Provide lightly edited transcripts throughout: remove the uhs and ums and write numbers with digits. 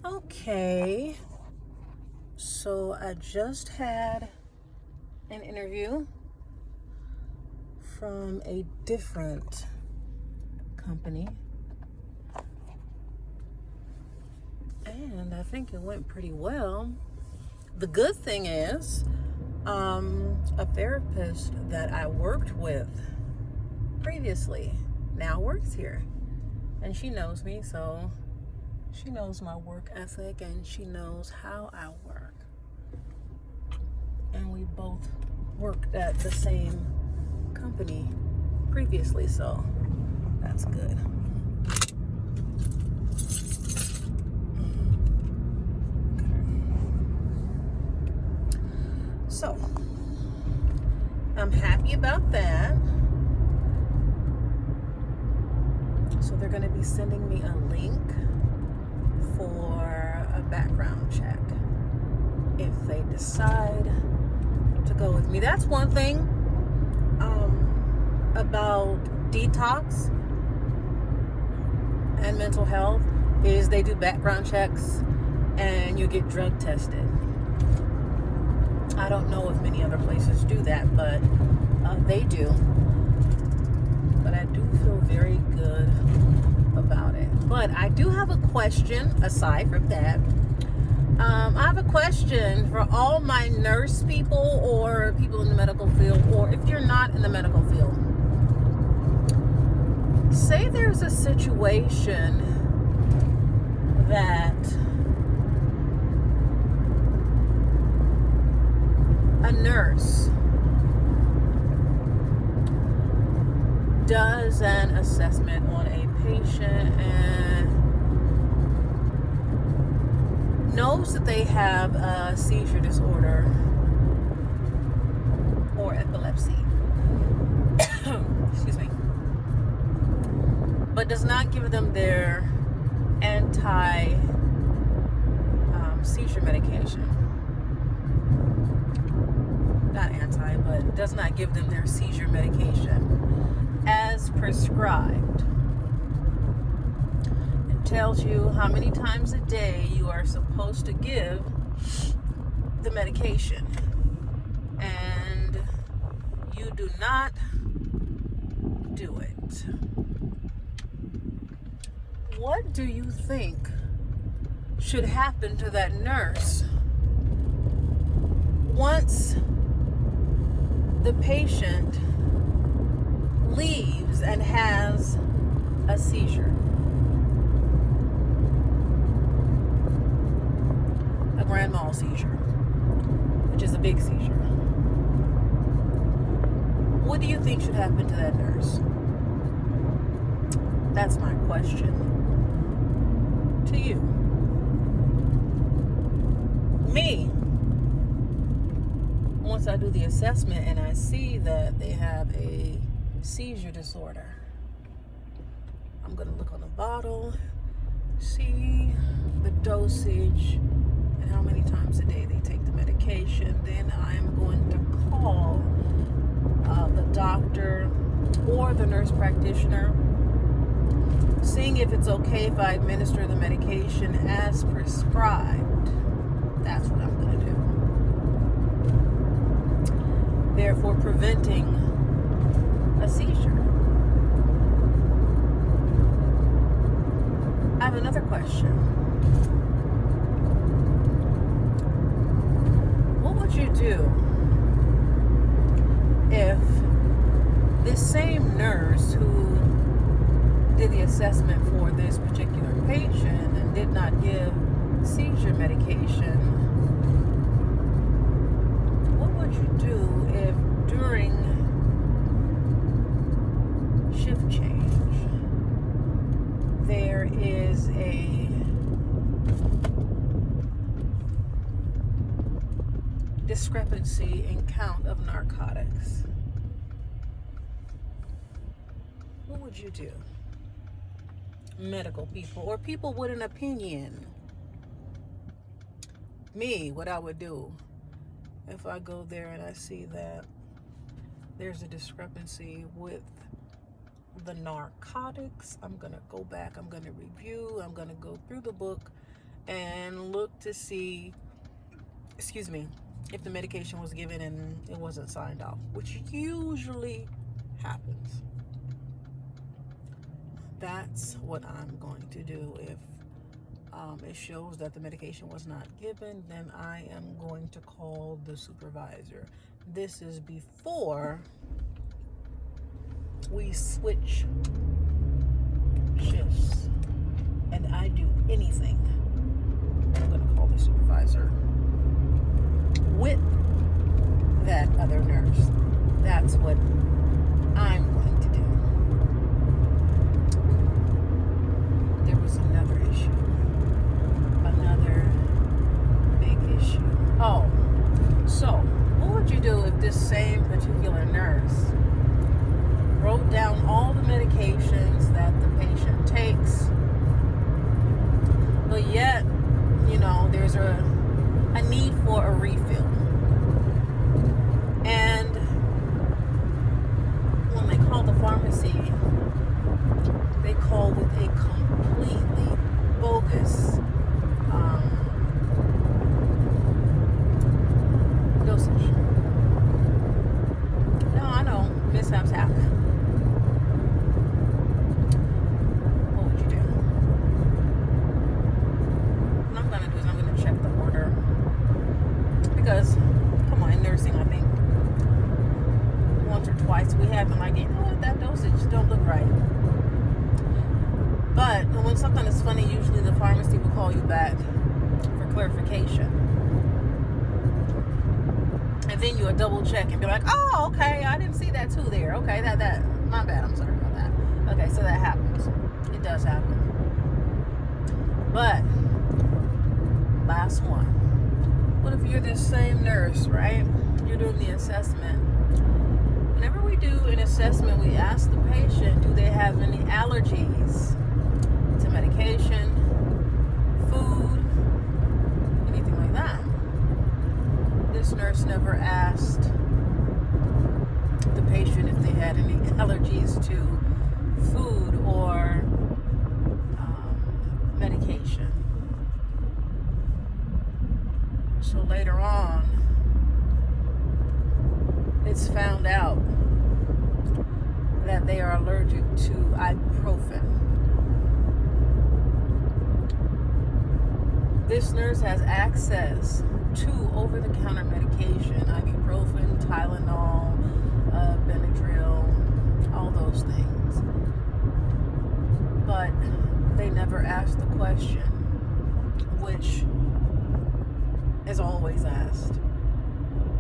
Okay, so I just had an interview from a different company, and I think it went pretty well. The good thing is, a therapist that I worked with previously now works here, and she knows me, so she knows my work ethic and she knows how I work. And we both worked at the same company previously, so that's good. So I'm happy about that. So they're going to be sending me a link for a background check if they decide to go with me. That's one thing about detox and mental health is they do background checks and you get drug tested. I don't know if many other places do that, but they do. But I do feel very good about it. But I do have a question aside from that. I have a question for all my nurse people or people in the medical field, or if you're not in the medical field. Say there's a situation that a nurse does an assessment on a patient and knows that they have a seizure disorder or epilepsy. Excuse me. But does not give them their anti-seizure medication. Not anti, but does not give them their seizure medication as prescribed. It tells you how many times a day you are supposed to give the medication. And you do not do it. What do you think should happen to that nurse once the patient leaves and has a seizure? A grand mal seizure, which is a big seizure. What do you think should happen to that nurse? That's my question to you. Me, once I do the assessment and I see that they have a seizure disorder, I'm going to look on the bottle, see the dosage and how many times a day they take the medication. Then I am going to call the doctor or the nurse practitioner, seeing if it's okay if I administer the medication as prescribed. That's what I'm going to do. Therefore, preventing a seizure. I have another question. What would you do if this same nurse who did the assessment for this particular patient and did not give seizure medication, what would you do if during shift change there is a discrepancy in count of narcotics? What would you do? Medical people or people with an opinion. Me, what I would do if I go there and I see that there's a discrepancy with the narcotics, I'm going to go back, I'm going to review, I'm going to go through the book and look to see, if the medication was given and it wasn't signed off, which usually happens. That's what I'm going to do. If it shows that the medication was not given, then I am going to call the supervisor. This is before we switch shifts and I do anything. I'm going to call the supervisor with that other nurse. That's what I'm going to do. There was another issue. Another big issue. Oh, so what would you do if this same particular nurse wrote down all the medications that the patient takes, but yet, there's a need for a refill? And when they call the pharmacy, they call with a completely bogus dosage. No, I know, mishaps happen. What would you do? What I'm going to do is I'm going to check the order. Because, come on, in nursing, I think once or twice we have been like, that dosage don't look right. But when something is funny, usually the pharmacy will call you back for clarification. And then you'll double check and be like, oh, okay, I didn't see that too there. Okay, that, my bad, I'm sorry about that. Okay, so that happens. It does happen. But, last one. What if you're this same nurse, right? You're doing the assessment. Whenever we do an assessment, we ask the patient, do they have any allergies to medication, food, anything like that? This nurse never asked the patient if they had any allergies to food or medication. So later on, it's found out that they are allergic to ibuprofen. This nurse has access to over-the-counter medication, ibuprofen, Tylenol, Benadryl, all those things. But they never asked the question, which is always asked.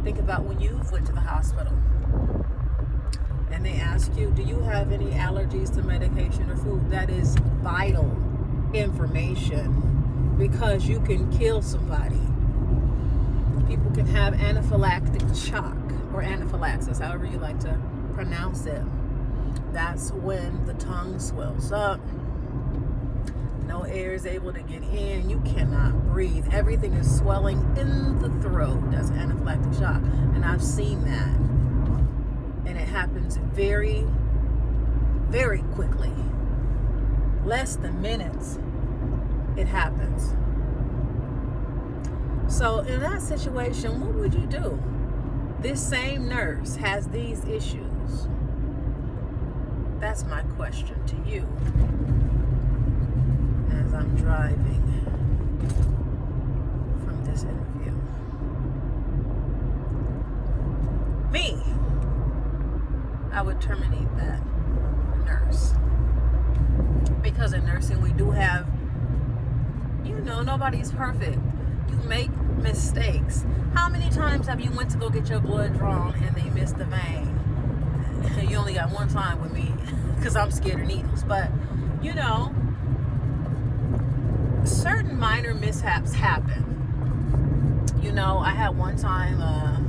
Think about when you went to the hospital and they ask you, do you have any allergies to medication or food? That is vital information because you can kill somebody. People can have anaphylactic shock or anaphylaxis, however you like to pronounce it. That's when the tongue swells up. No air is able to get in. You cannot breathe. Everything is swelling in the throat. That's anaphylactic shock. And I've seen that. And it happens very, very quickly. Less than minutes, it happens. So in that situation, what would you do? This same nurse has these issues. That's my question to you. As I'm driving from this interview. Me, I would terminate that nurse. Because in nursing, we do have, nobody's perfect. You make mistakes. How many times have you went to go get your blood drawn and they missed the vein? You only got one time with me because I'm scared of needles. But, certain minor mishaps happen. I had one time a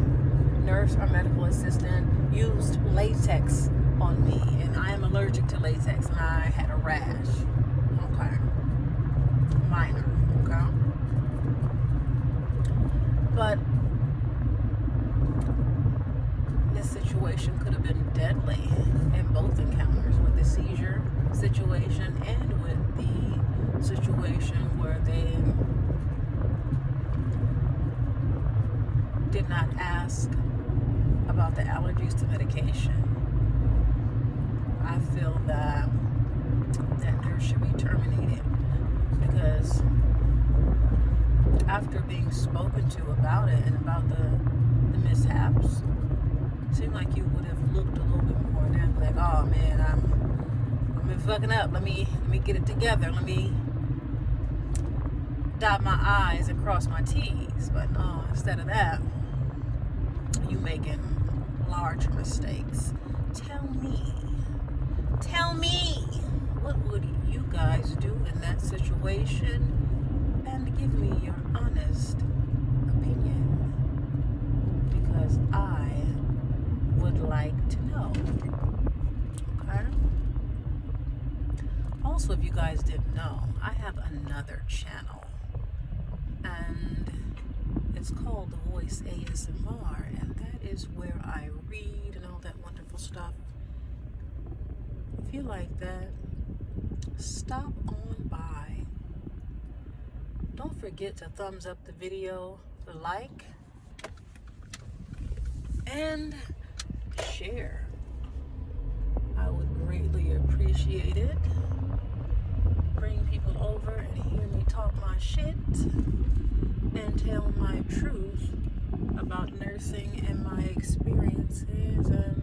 nurse or medical assistant used latex on me, and I am allergic to latex, and I had a rash. Okay. Minor. Okay. But this situation could have been deadly in both encounters, with the seizure situation and with the situation where they about the allergies to medication. I feel that nurse should be terminated because after being spoken to about it and about the mishaps, it seemed like you would have looked a little bit more and then like, oh man, I've been fucking up. Let me get it together. Let me dot my I's and cross my T's. But no, instead of that, you making large mistakes. Tell me, what would you guys do in that situation? And give me your honest opinion, because I would like to know. Okay? Also, if you guys didn't know, I have another channel, and it's called The Voice ASMR, and that is where I read and all that wonderful stuff. If you like that, stop on by. Don't forget to thumbs up the video, like, and share. I would greatly appreciate it. Bring people over and hear me talk my shit and tell my truth about nursing and my experiences and